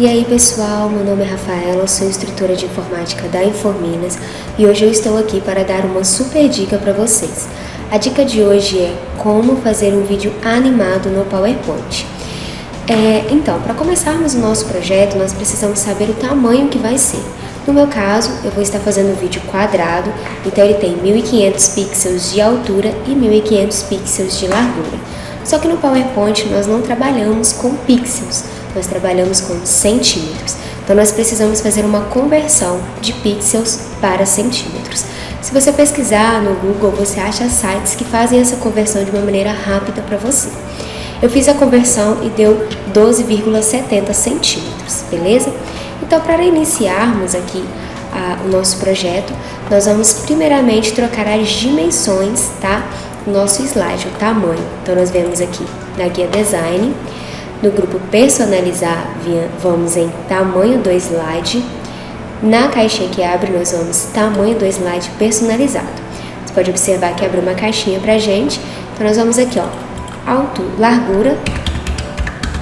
E aí pessoal, meu nome é Rafaela, sou instrutora de informática da Informinas e hoje eu estou aqui para dar uma super dica para vocês. A dica de hoje é como fazer um vídeo animado no PowerPoint. Então, para começarmos o nosso projeto, nós precisamos saber o tamanho que vai ser. No meu caso, eu vou estar fazendo um vídeo quadrado, então ele tem 1500 pixels de altura e 1500 pixels de largura. Só que no PowerPoint nós não trabalhamos com pixels, nós trabalhamos com centímetros. Então nós precisamos fazer uma conversão de pixels para centímetros. Se você pesquisar no Google, você acha sites que fazem essa conversão de uma maneira rápida para você. Eu fiz a conversão e deu 12,70 centímetros, beleza? Então para iniciarmos aqui o nosso projeto, nós vamos primeiramente trocar as dimensões, tá? Do nosso slide, o tamanho. Então nós vemos aqui na guia Design, no grupo Personalizar, vamos em Tamanho do Slide. Na caixinha que abre, nós vamos Tamanho do Slide Personalizado. Você pode observar que abre uma caixinha pra gente. Então nós vamos aqui, ó, largura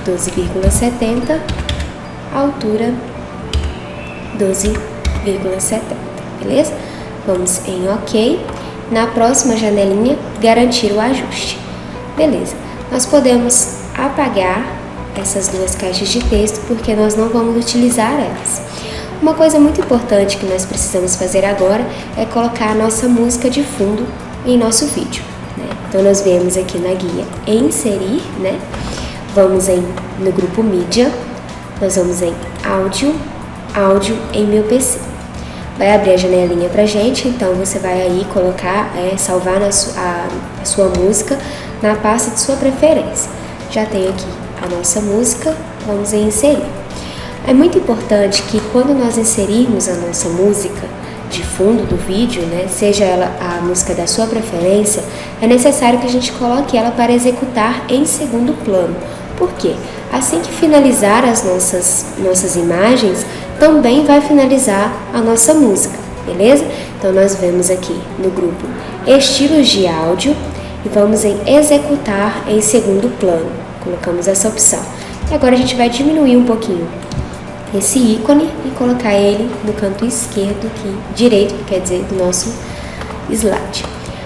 12,70, altura 12,70, beleza? Vamos em OK. Na próxima janelinha, garantir o ajuste. Beleza. Nós podemos apagar essas duas caixas de texto porque nós não vamos utilizar elas. Uma coisa muito importante que nós precisamos fazer agora é colocar a nossa música de fundo em nosso vídeo, né? Então nós vemos aqui na guia inserir, né? Vamos no grupo mídia, nós vamos em áudio em meu PC. Vai abrir a janelinha pra gente, então você vai aí colocar, salvar a sua música na pasta de sua preferência. Já tem aqui a nossa música, vamos em inserir. É muito importante que quando nós inserirmos a nossa música de fundo do vídeo, né, seja ela a música da sua preferência, é necessário que a gente coloque ela para executar em segundo plano. Por quê? Assim que finalizar as nossas imagens, também vai finalizar a nossa música, beleza? Então nós vemos aqui no grupo Estilos de Áudio e vamos em Executar em segundo plano. Colocamos essa opção. E agora a gente vai diminuir um pouquinho esse ícone e colocar ele no canto direito, quer dizer, do nosso slide.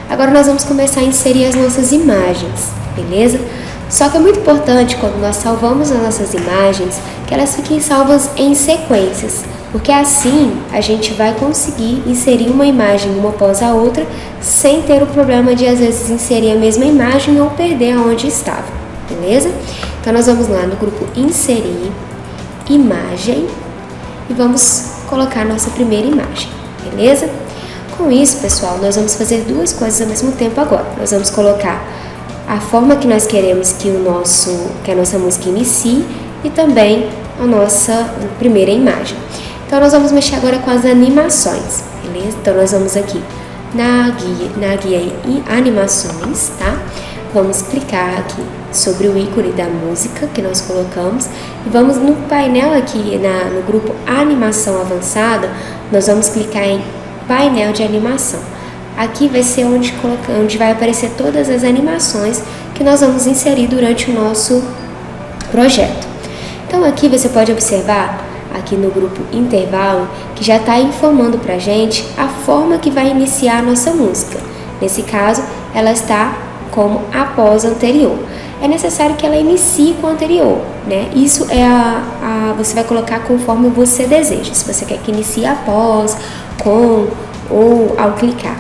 Agora nós vamos começar a inserir as nossas imagens, beleza? Só que é muito importante quando nós salvamos as nossas imagens que elas fiquem salvas em sequências, porque assim a gente vai conseguir inserir uma imagem uma após a outra sem ter o problema de às vezes inserir a mesma imagem ou perder aonde estava. Beleza? Então nós vamos lá no grupo Inserir, Imagem e vamos colocar a nossa primeira imagem, beleza? Com isso, pessoal, nós vamos fazer duas coisas ao mesmo tempo agora. Nós vamos colocar a forma que nós queremos que a nossa música inicie e também a nossa primeira imagem. Então nós vamos mexer agora com as animações, beleza? Então nós vamos aqui na guia em Animações, tá? Vamos clicar aqui sobre o ícone da música que nós colocamos e vamos no painel aqui, no grupo Animação Avançada, nós vamos clicar em Painel de Animação. Aqui vai ser onde vai aparecer todas as animações que nós vamos inserir durante o nosso projeto. Então aqui você pode observar, aqui no grupo Intervalo, que já está informando pra gente a forma que vai iniciar a nossa música. Nesse caso, ela está como após a anterior. É necessário que ela inicie com a anterior, né? Isso você vai colocar conforme você deseja. Se você quer que inicie após, com ou ao clicar.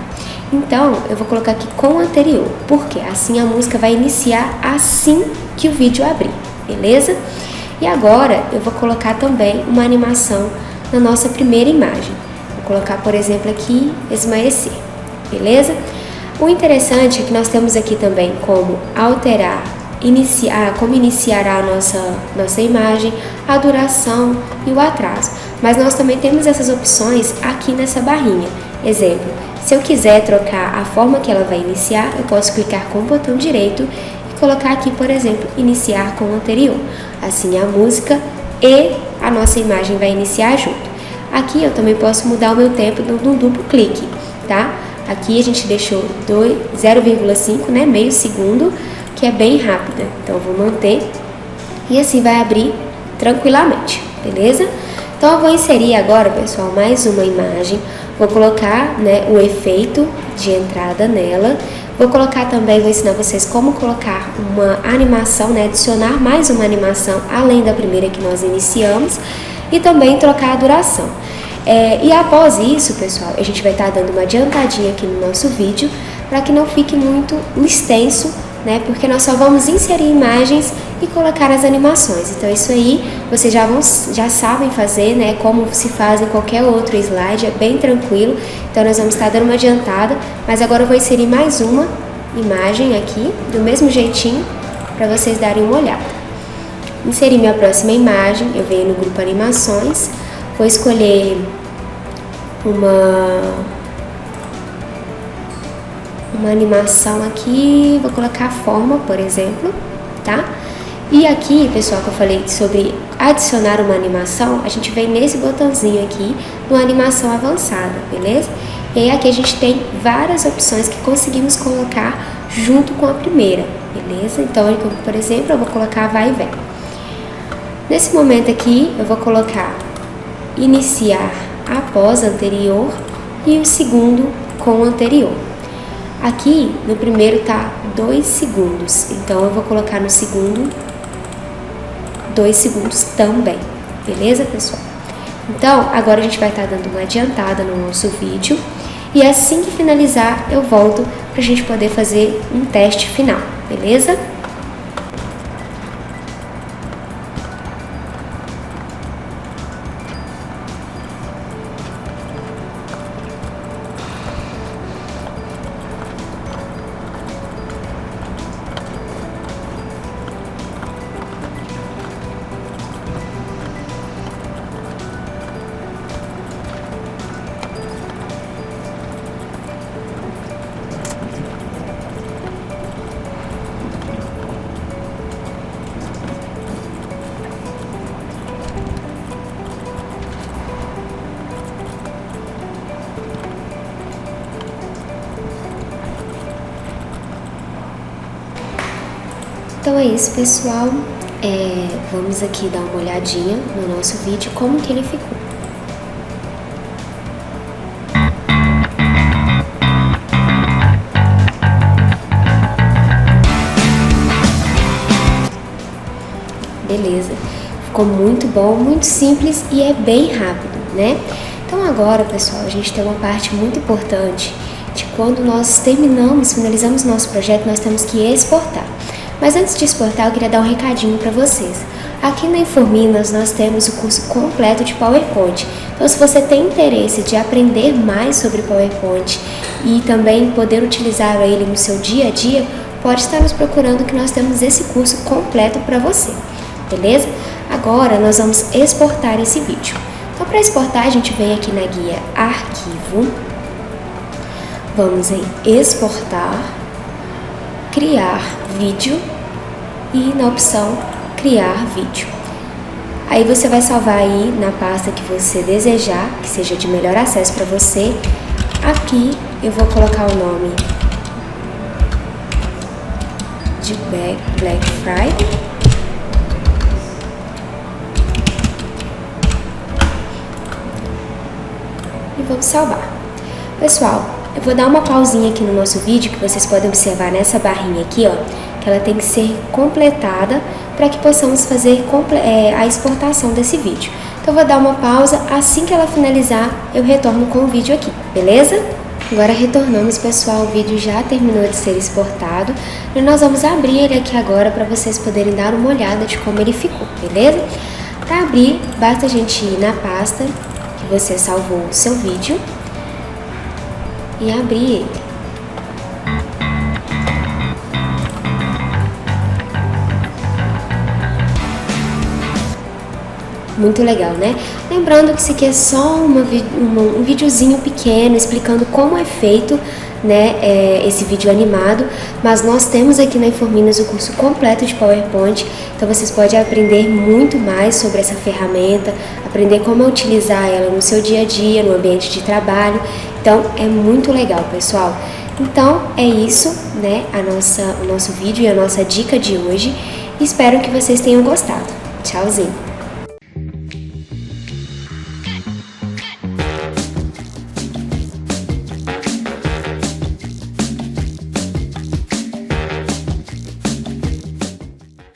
Então, eu vou colocar aqui com o anterior, porque assim a música vai iniciar assim que o vídeo abrir, beleza? E agora eu vou colocar também uma animação na nossa primeira imagem. Vou colocar, por exemplo, aqui esmaecer, beleza? O interessante é que nós temos aqui também como alterar, como iniciará a nossa imagem, a duração e o atraso. Mas nós também temos essas opções aqui nessa barrinha. Exemplo, se eu quiser trocar a forma que ela vai iniciar, eu posso clicar com o botão direito e colocar aqui, por exemplo, iniciar com o anterior. Assim a música e a nossa imagem vai iniciar junto. Aqui eu também posso mudar o meu tempo no duplo clique, tá? Aqui a gente deixou 0,5, né, meio segundo, que é bem rápida. Então eu vou manter e assim vai abrir tranquilamente. beleza? Então eu vou inserir agora, pessoal, mais uma imagem, vou colocar, né, o efeito de entrada nela, vou colocar também, vou ensinar vocês como colocar uma animação, né, adicionar mais uma animação além da primeira que nós iniciamos e também trocar a duração. E após isso, pessoal, a gente vai estar dando uma adiantadinha aqui no nosso vídeo para que não fique muito extenso, né? Porque nós só vamos inserir imagens e colocar as animações. Então isso aí vocês já sabem fazer, né? Como se faz em qualquer outro slide, é bem tranquilo. Então nós vamos estar dando uma adiantada, mas agora eu vou inserir mais uma imagem aqui, do mesmo jeitinho, para vocês darem uma olhada. Inserir minha próxima imagem, eu venho no grupo animações, vou escolher uma animação aqui, vou colocar a forma, por exemplo, tá? E aqui, pessoal, que eu falei sobre adicionar uma animação, a gente vem nesse botãozinho aqui, no animação avançada, beleza? E aí aqui a gente tem várias opções que conseguimos colocar junto com a primeira, beleza? Então, aqui, por exemplo, eu vou colocar vai e vem. Nesse momento aqui, eu vou colocar iniciar após anterior e o segundo com o anterior. Aqui no primeiro tá 2 segundos, então eu vou colocar no segundo 2 segundos também, beleza, pessoal? Então agora a gente vai estar dando uma adiantada no nosso vídeo e assim que finalizar eu volto pra gente poder fazer um teste final, beleza? Então é isso, pessoal, vamos aqui dar uma olhadinha no nosso vídeo, como que ele ficou. Beleza, ficou muito bom, muito simples e é bem rápido, né? Então agora, pessoal, a gente tem uma parte muito importante de quando nós finalizamos nosso projeto, nós temos que exportar. Mas antes de exportar, eu queria dar um recadinho para vocês. Aqui na Informinas nós temos o curso completo de PowerPoint. Então, se você tem interesse de aprender mais sobre PowerPoint e também poder utilizar ele no seu dia a dia, pode estar nos procurando que nós temos esse curso completo para você, beleza? Agora nós vamos exportar esse vídeo. Então, para exportar, a gente vem aqui na guia Arquivo, vamos em Exportar, Criar Vídeo e na opção Criar Vídeo. Aí você vai salvar aí na pasta que você desejar, que seja de melhor acesso para você. Aqui eu vou colocar o nome de Black Friday. E vamos salvar. Pessoal, eu vou dar uma pausinha aqui no nosso vídeo, que vocês podem observar nessa barrinha aqui, ó, que ela tem que ser completada para que possamos fazer a exportação desse vídeo. Então eu vou dar uma pausa, assim que ela finalizar, eu retorno com o vídeo aqui, beleza? Agora retornamos, pessoal, o vídeo já terminou de ser exportado e nós vamos abrir ele aqui agora para vocês poderem dar uma olhada de como ele ficou, beleza? Para abrir, basta a gente ir na pasta que você salvou o seu vídeo e abrir ele. Muito legal, né? Lembrando que isso aqui é só um videozinho pequeno explicando como é feito, né, esse vídeo animado, mas nós temos aqui na Informinas o curso completo de PowerPoint, então vocês podem aprender muito mais sobre essa ferramenta, aprender como utilizar ela no seu dia a dia, no ambiente de trabalho. Então é muito legal, pessoal. Então é isso, né, o nosso vídeo e a nossa dica de hoje. Espero que vocês tenham gostado. Tchauzinho!